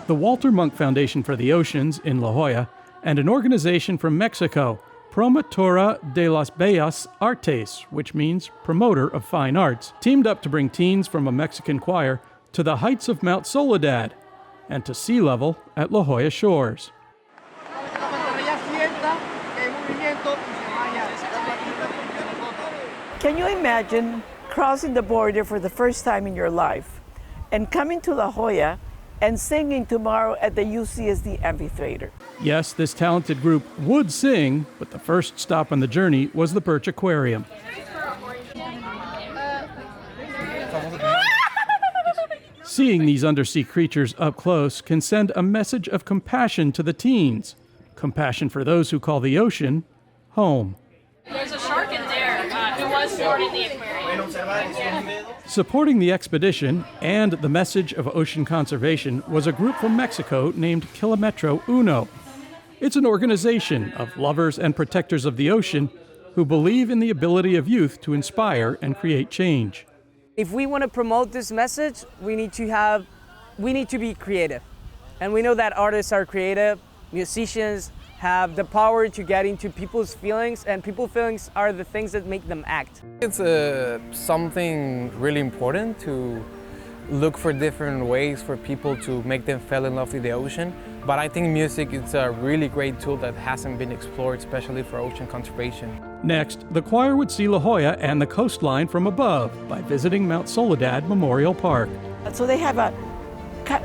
The Walter Munk Foundation for the Oceans in La Jolla and an organization from Mexico, Promotora de las Bellas Artes, which means promoter of fine arts, teamed up to bring teens from a Mexican choir to the heights of Mount Soledad and to sea level at La Jolla Shores. Can you imagine crossing the border for the first time in your life and coming to La Jolla and singing tomorrow at the UCSD Amphitheater? Yes, this talented group would sing, but the first stop on the journey was the Birch Aquarium. Seeing these undersea creatures up close can send a message of compassion to the teens. Compassion for those who call the ocean home. There's a shark in there who was born in the aquarium. Supporting the expedition and the message of ocean conservation was a group from Mexico named Kilometro Uno. It's an organization of lovers and protectors of the ocean who believe in the ability of youth to inspire and create change. If we want to promote this message, we need to be creative. And we know that artists are creative, musicians have the power to get into people's feelings, and people's feelings are the things that make them act. It's something really important to look for different ways for people to make them fall in love with the ocean. But I think music is a really great tool that hasn't been explored, especially for ocean conservation. Next, the choir would see La Jolla and the coastline from above by visiting Mount Soledad Memorial Park. So they have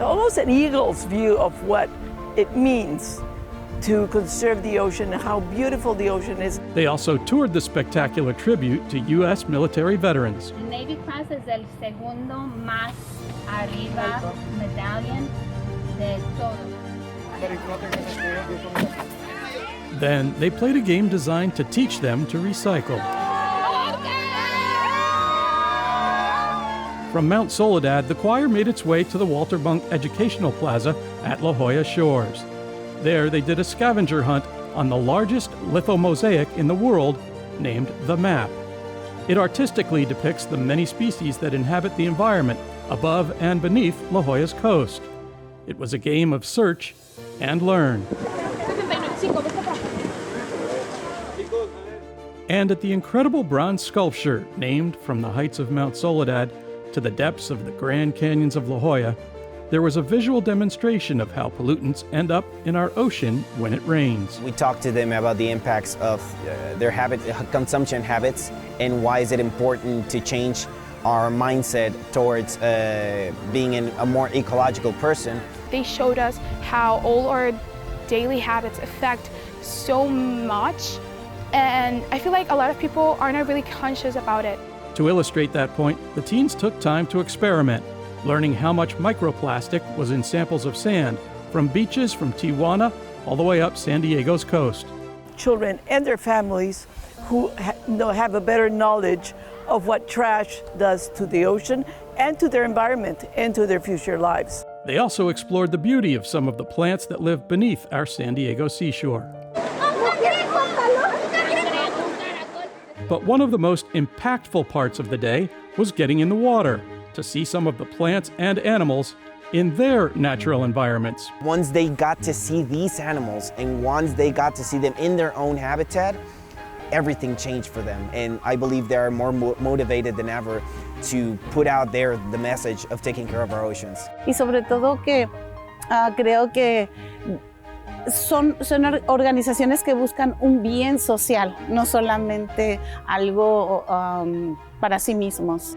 almost an eagle's view of what it means to conserve the ocean and how beautiful the ocean is. They also toured the spectacular tribute to U.S. military veterans. The Navy Cross is el segundo más arriba medallion de todo. Then they played a game designed to teach them to recycle. From Mount Soledad, the choir made its way to the Walter Munk Educational Plaza at La Jolla Shores. There, they did a scavenger hunt on the largest lithomosaic in the world, named The Map. It artistically depicts the many species that inhabit the environment above and beneath La Jolla's coast. It was a game of search and learn. And at the incredible bronze sculpture named From the Heights of Mount Soledad to the Depths of the Grand Canyons of La Jolla, there was a visual demonstration of how pollutants end up in our ocean when it rains. We talked to them about the impacts of their consumption habits and why is it important to change our mindset towards being a more ecological person. They showed us how all our daily habits affect so much, and I feel like a lot of people are not really conscious about it. To illustrate that point, the teens took time to experiment, learning how much microplastic was in samples of sand from beaches from Tijuana all the way up San Diego's coast. Children and their families who have a better knowledge of what trash does to the ocean and to their environment and to their future lives. They also explored the beauty of some of the plants that live beneath our San Diego seashore. But one of the most impactful parts of the day was getting in the water to see some of the plants and animals in their natural environments. Once they got to see these animals and once they got to see them in their own habitat, everything changed for them. And I believe they are more motivated than ever to put out there the message of taking care of our oceans. Y sobre todo que creo que son organizaciones que buscan un bien social, no solamente algo para sí mismos.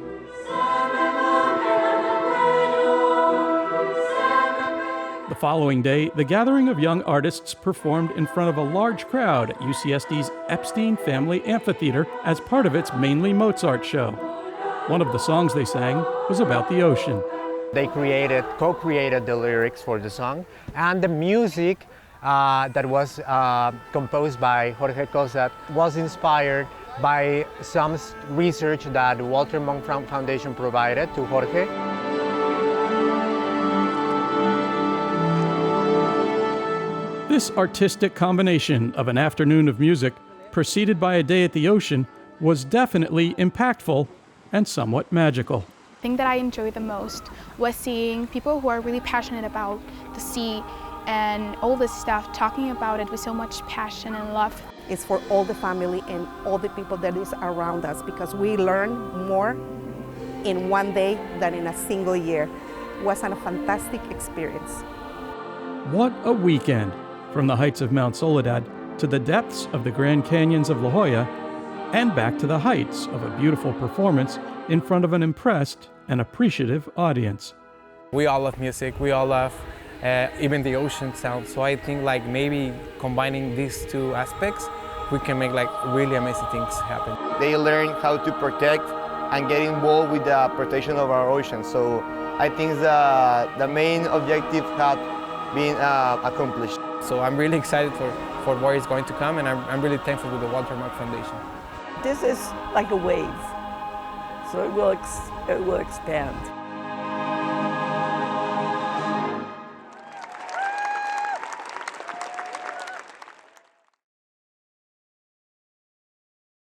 The following day, the gathering of young artists performed in front of a large crowd at UCSD's Epstein Family Amphitheater as part of its Mainly Mozart show. One of the songs they sang was about the ocean. They co-created the lyrics for the song, and the music that was composed by Jorge Cosat was inspired by some research that Walter Munk Foundation provided to Jorge. This artistic combination of an afternoon of music, preceded by a day at the ocean, was definitely impactful and somewhat magical. thing that I enjoyed the most was seeing people who are really passionate about the sea and all this stuff, talking about it with so much passion and love. It's for all the family and all the people that is around us, because we learn more in one day than in a single year. It was a fantastic experience. What a weekend! From the heights of Mount Soledad to the depths of the Grand Canyons of La Jolla, and back to the heights of a beautiful performance in front of an impressed and appreciative audience. We all love music, we all love even the ocean sound, so I think like maybe combining these two aspects, we can make like really amazing things happen. They learn how to protect and get involved with the protection of our ocean, so I think the main objective have been accomplished. So I'm really excited for what is going to come, and I'm really thankful to the Walter Munk Foundation. This is like a wave, so it will expand.